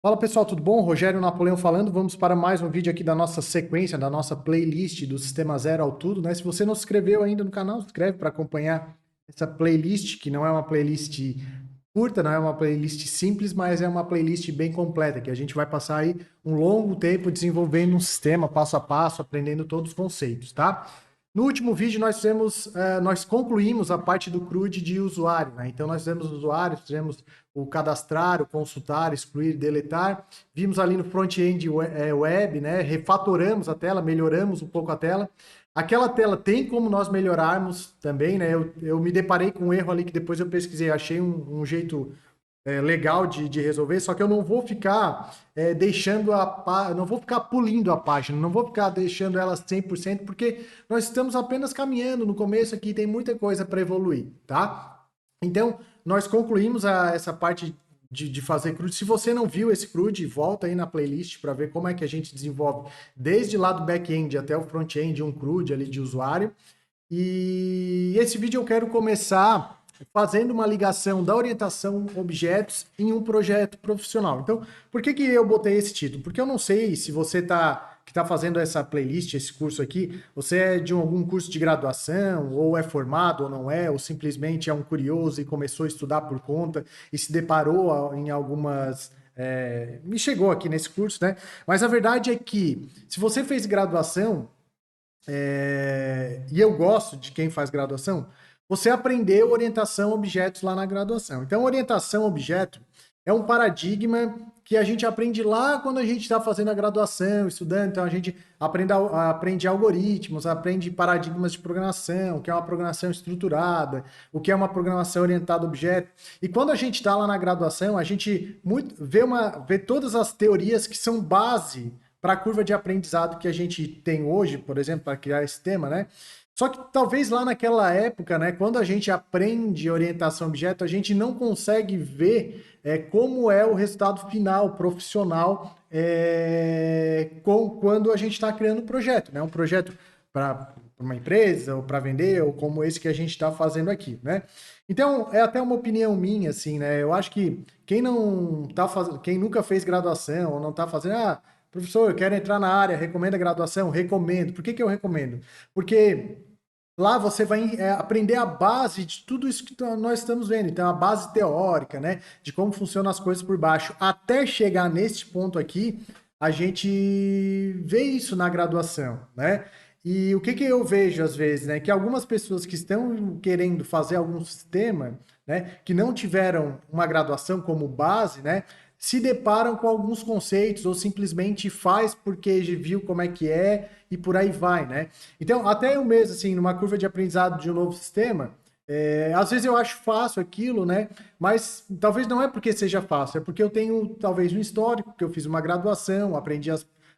Fala pessoal, tudo bom? Rogério Napoleão falando. Vamos para mais um vídeo aqui da nossa sequência, da nossa playlist do Sistema Zero ao Tudo, né? Se você não se inscreveu ainda no canal, se inscreve para acompanhar essa playlist, que não é uma playlist curta, não é uma playlist simples, mas é uma playlist bem completa, que a gente vai passar aí um longo tempo desenvolvendo um sistema passo a passo, aprendendo todos os conceitos, tá? No último vídeo nós concluímos a parte do CRUD de usuário, né? Então nós fizemos usuários, fizemos o cadastrar, o consultar, excluir, deletar. Vimos ali no front-end web, né? Refatoramos a tela, melhoramos um pouco a tela. Aquela tela tem como nós melhorarmos também, né? Eu me deparei com um erro ali que depois eu pesquisei, achei um jeito legal de resolver, só que eu não vou ficar não vou ficar pulindo a página, não vou ficar deixando ela 100%, porque nós estamos apenas caminhando no começo aqui, tem muita coisa para evoluir, tá? Então, nós concluímos essa parte de fazer CRUD. Se você não viu esse CRUD, volta aí na playlist para ver como é que a gente desenvolve desde lá do back-end até o front-end um CRUD ali de usuário. E esse vídeo eu quero começar fazendo uma ligação da orientação objetos em um projeto profissional. Então, por que eu botei esse título? Porque eu não sei se você que está fazendo essa playlist, esse curso aqui, você é de algum curso de graduação, ou é formado ou não é, ou simplesmente é um curioso e começou a estudar por conta e se deparou em algumas... me chegou aqui nesse curso, né? Mas a verdade é que, se você fez graduação, e eu gosto de quem faz graduação, você aprendeu orientação a objetos lá na graduação. Então, orientação a objeto é um paradigma que a gente aprende lá quando a gente está fazendo a graduação, estudando. Então, a gente aprende algoritmos, aprende paradigmas de programação, o que é uma programação estruturada, o que é uma programação orientada a objeto. E quando a gente está lá na graduação, a gente vê todas as teorias que são base para a curva de aprendizado que a gente tem hoje, por exemplo, para criar esse tema, né? Só que talvez lá naquela época, né, quando a gente aprende orientação a objeto, a gente não consegue ver como é o resultado final profissional quando a gente está criando um projeto, né? Um projeto para uma empresa ou para vender, ou como esse que a gente está fazendo aqui, né? Então, é até uma opinião minha, assim, né? Eu acho que quem não tá fazendo, quem nunca fez graduação ou não está fazendo, professor, eu quero entrar na área, recomenda a graduação? Recomendo. Por que eu recomendo? Porque lá você vai aprender a base de tudo isso que nós estamos vendo. Então, a base teórica, né? De como funcionam as coisas por baixo. Até chegar neste ponto aqui, a gente vê isso na graduação, né? E o que eu vejo às vezes, né? Que algumas pessoas que estão querendo fazer algum sistema, né? Que não tiveram uma graduação como base, né? Se deparam com alguns conceitos ou simplesmente faz porque viu como é que é e por aí vai, né? Então, até eu mesmo, assim, numa curva de aprendizado de um novo sistema, às vezes eu acho fácil aquilo, né? Mas talvez não é porque seja fácil, é porque eu tenho talvez um histórico, que eu fiz uma graduação, aprendi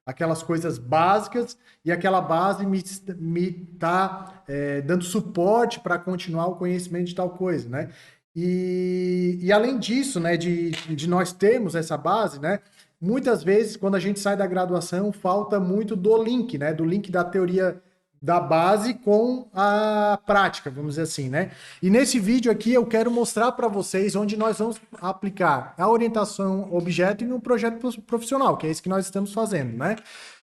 aquelas coisas básicas e aquela base me tá dando suporte para continuar o conhecimento de tal coisa, né? E além disso, né, de nós termos essa base, né, muitas vezes, quando a gente sai da graduação, falta muito do link, né, do link da teoria da base com a prática, vamos dizer assim, né? E nesse vídeo aqui eu quero mostrar para vocês onde nós vamos aplicar a orientação objeto em um projeto profissional, que é isso que nós estamos fazendo, né?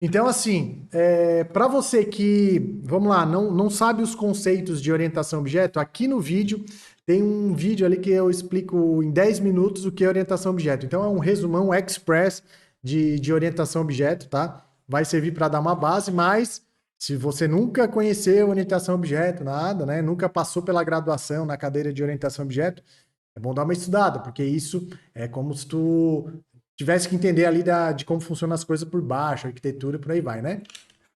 Então, assim, para você que, vamos lá, não sabe os conceitos de orientação objeto, aqui no vídeo tem um vídeo ali que eu explico em 10 minutos o que é orientação objeto. Então, é um resumão express de orientação objeto, tá? Vai servir para dar uma base, mas se você nunca conheceu orientação objeto, nada, né? Nunca passou pela graduação na cadeira de orientação objeto, é bom dar uma estudada, porque isso é como se tu tivesse que entender ali de como funcionam as coisas por baixo, arquitetura e por aí vai, né?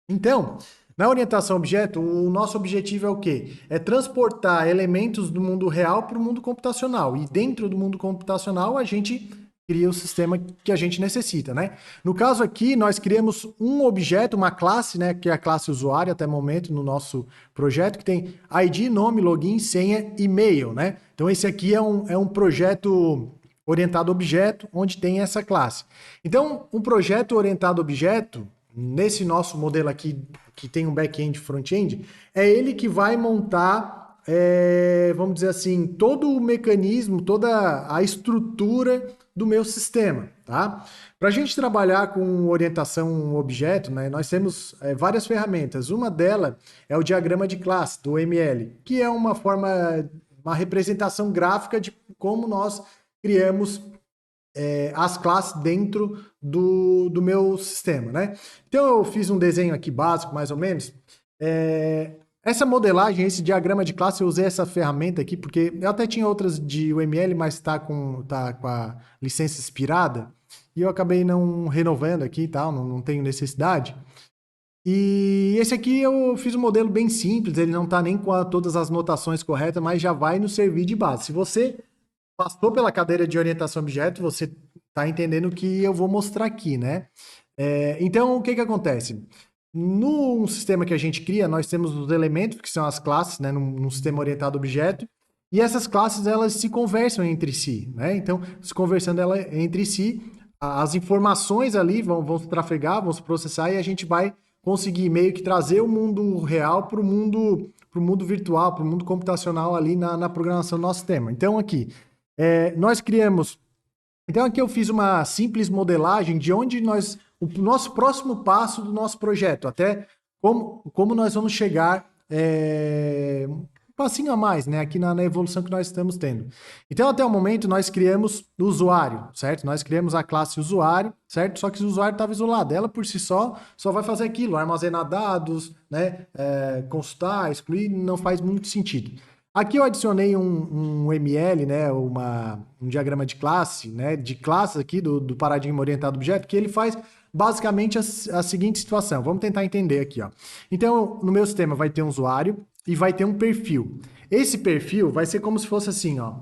Então, na orientação a objeto, o nosso objetivo é o quê? É transportar elementos do mundo real para o mundo computacional. E dentro do mundo computacional, a gente cria o sistema que a gente necessita, né? No caso aqui, nós criamos um objeto, uma classe, né? Que é a classe usuário até o momento no nosso projeto, que tem ID, nome, login, senha, e-mail, né? Então, esse aqui é um projeto orientado a objeto, onde tem essa classe. Então, um projeto orientado a objeto, nesse nosso modelo aqui, que tem um back-end e front-end, é ele que vai montar vamos dizer assim, todo o mecanismo, toda a estrutura do meu sistema, tá? Para a gente trabalhar com orientação objeto, né, nós temos várias ferramentas. Uma delas é o diagrama de classe, do ML, que é uma forma, uma representação gráfica de como nós criamos as classes dentro do meu sistema, né? Então eu fiz um desenho aqui básico, mais ou menos. Essa modelagem, esse diagrama de classe, eu usei essa ferramenta aqui, porque eu até tinha outras de UML, mas está com a licença expirada, e eu acabei não renovando aqui e tal, não tenho necessidade. E esse aqui eu fiz um modelo bem simples, ele não está nem com todas as notações corretas, mas já vai nos servir de base. Se você passou pela cadeira de orientação a objeto, você está entendendo o que eu vou mostrar aqui, né? Então, o que acontece? No sistema que a gente cria, nós temos os elementos, que são as classes, né, num sistema orientado a objeto, e essas classes, elas se conversam entre si, né? Então, se conversando entre si, as informações ali vão se trafegar, vão se processar, e a gente vai conseguir meio que trazer o mundo real para o mundo virtual, para o mundo computacional ali na programação do nosso sistema. Então, aqui, nós criamos... Então, aqui eu fiz uma simples modelagem de onde o nosso próximo passo do nosso projeto, até como nós vamos chegar um passinho a mais, né, aqui na evolução que nós estamos tendo. Então, até o momento, nós criamos o usuário, certo? Nós criamos a classe usuário, certo? Só que o usuário estava isolado. Ela, por si só vai fazer aquilo, armazenar dados, né, consultar, excluir, não faz muito sentido. Aqui eu adicionei um ML, né, um diagrama de classe, né, de classes aqui do paradigma orientado a objeto, que ele faz basicamente a seguinte situação. Vamos tentar entender aqui, ó. Então, no meu sistema vai ter um usuário e vai ter um perfil. Esse perfil vai ser como se fosse assim, ó.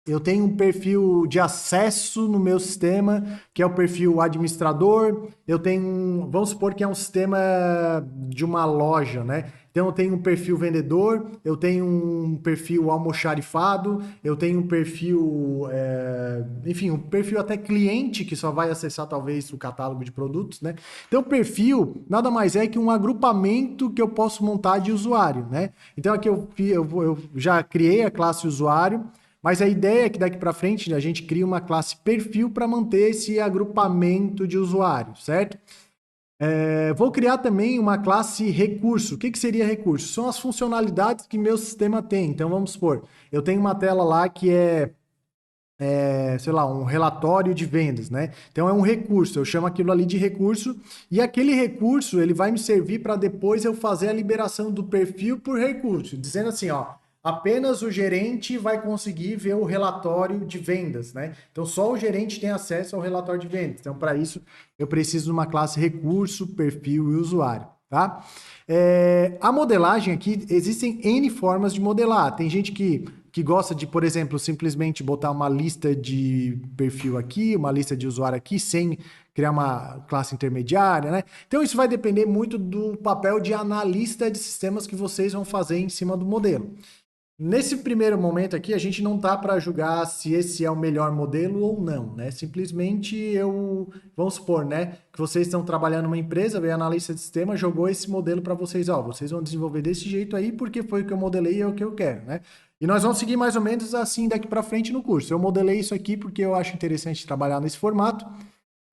Eu tenho um perfil de acesso no meu sistema, que é o perfil administrador. Eu tenho, vamos supor que é um sistema de uma loja, né? Então eu tenho um perfil vendedor, eu tenho um perfil almoxarifado, eu tenho um perfil, enfim, um perfil até cliente que só vai acessar talvez o catálogo de produtos, né? Então o perfil nada mais é que um agrupamento que eu posso montar de usuário, né? Então aqui eu já criei a classe usuário. Mas a ideia é que daqui para frente a gente cria uma classe perfil para manter esse agrupamento de usuários, certo? Vou criar também uma classe recurso. O que seria recurso? São as funcionalidades que meu sistema tem. Então vamos supor, eu tenho uma tela lá que sei lá, um relatório de vendas, né? Então é um recurso, eu chamo aquilo ali de recurso, e aquele recurso ele vai me servir para depois eu fazer a liberação do perfil por recurso, dizendo assim, ó, apenas o gerente vai conseguir ver o relatório de vendas, né? Então só o gerente tem acesso ao relatório de vendas. Então para isso eu preciso de uma classe recurso, perfil e usuário, tá? A modelagem aqui, existem N formas de modelar. Tem gente que gosta de, por exemplo, simplesmente botar uma lista de perfil aqui, uma lista de usuário aqui, sem criar uma classe intermediária, né? Então isso vai depender muito do papel de analista de sistemas que vocês vão fazer em cima do modelo. Nesse primeiro momento aqui, a gente não tá para julgar se esse é o melhor modelo ou não, né? Simplesmente vamos supor, né, que vocês estão trabalhando numa empresa, veio a analista de sistema, jogou esse modelo para vocês, ó, vocês vão desenvolver desse jeito aí porque foi o que eu modelei e é o que eu quero, né? E nós vamos seguir mais ou menos assim daqui para frente no curso. Eu modelei isso aqui porque eu acho interessante trabalhar nesse formato.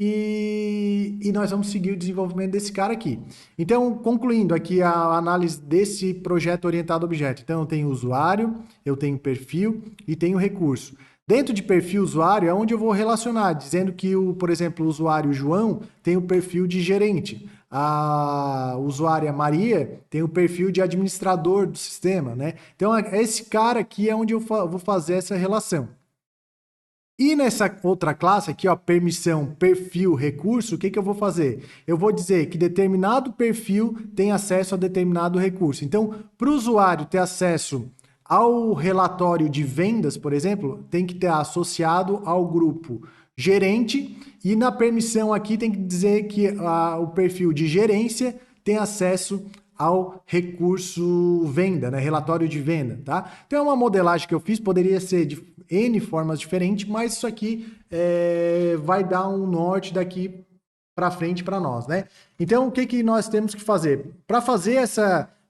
E nós vamos seguir o desenvolvimento desse cara aqui. Então, concluindo aqui a análise desse projeto orientado a objeto. Então, eu tenho usuário, eu tenho perfil e tenho recurso. Dentro de perfil usuário é onde eu vou relacionar, dizendo que, por exemplo, o usuário João tem o perfil de gerente. A usuária Maria tem o perfil de administrador do sistema, né? Então, esse cara aqui é onde eu vou fazer essa relação. E nessa outra classe aqui, ó, permissão, perfil, recurso, o que eu vou fazer? Eu vou dizer que determinado perfil tem acesso a determinado recurso. Então, para o usuário ter acesso ao relatório de vendas, por exemplo, tem que ter associado ao grupo gerente, e na permissão aqui tem que dizer que o perfil de gerência tem acesso ao recurso venda, né? Relatório de venda, tá? Então é uma modelagem que eu fiz, poderia ser de N formas diferentes, mas isso aqui vai dar um norte daqui para frente para nós, né? Então o que nós temos que fazer? Para fazer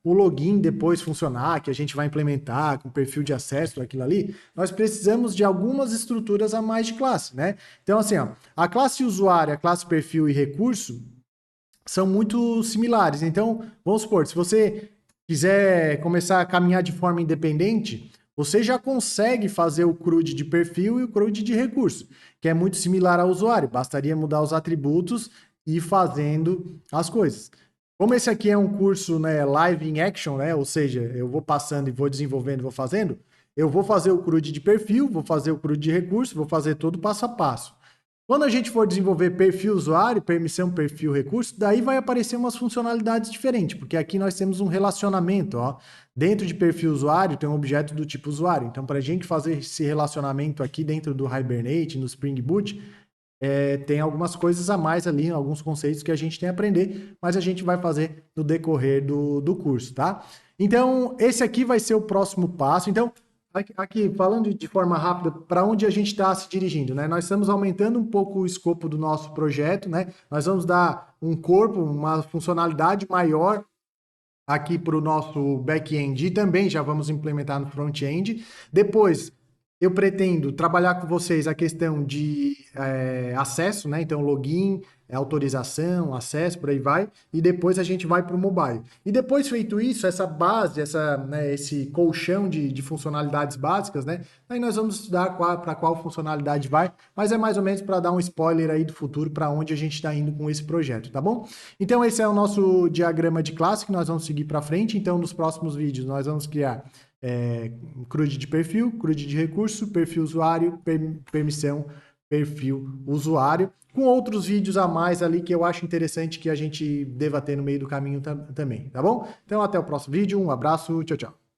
o login depois funcionar, que a gente vai implementar com perfil de acesso, aquilo ali, nós precisamos de algumas estruturas a mais de classe, né? Então, assim, ó, a classe usuário, a classe perfil e recurso são muito similares. Então, vamos supor, se você quiser começar a caminhar de forma independente, você já consegue fazer o CRUD de perfil e o CRUD de recurso, que é muito similar ao usuário. Bastaria mudar os atributos e ir fazendo as coisas. Como esse aqui é um curso, né, live in action, né, ou seja, eu vou passando e vou desenvolvendo, vou fazendo, eu vou fazer o CRUD de perfil, vou fazer o CRUD de recurso, vou fazer todo passo a passo. Quando a gente for desenvolver perfil usuário, permissão, perfil, recurso, daí vai aparecer umas funcionalidades diferentes, porque aqui nós temos um relacionamento, ó. Dentro de perfil usuário tem um objeto do tipo usuário. Então, para a gente fazer esse relacionamento aqui dentro do Hibernate, no Spring Boot, tem algumas coisas a mais ali, alguns conceitos que a gente tem a aprender, mas a gente vai fazer no decorrer do curso, tá? Então, esse aqui vai ser o próximo passo. Então, aqui, falando de forma rápida, para onde a gente está se dirigindo, né? Nós estamos aumentando um pouco o escopo do nosso projeto, né? Nós vamos dar um corpo, uma funcionalidade maior aqui para o nosso back-end e também já vamos implementar no front-end. Depois, eu pretendo trabalhar com vocês a questão de acesso, né? Então, login, autorização, acesso, por aí vai. E depois a gente vai para o mobile. E depois feito isso, essa base, né, esse colchão de funcionalidades básicas, né? Aí nós vamos estudar para qual funcionalidade vai, mas é mais ou menos para dar um spoiler aí do futuro para onde a gente está indo com esse projeto, tá bom? Então, esse é o nosso diagrama de classe que nós vamos seguir para frente. Então, nos próximos vídeos, nós vamos criar CRUD de perfil, CRUD de recurso, perfil usuário, permissão, perfil usuário, com outros vídeos a mais ali que eu acho interessante que a gente deva ter no meio do caminho também, tá bom? Então até o próximo vídeo, um abraço, tchau, tchau.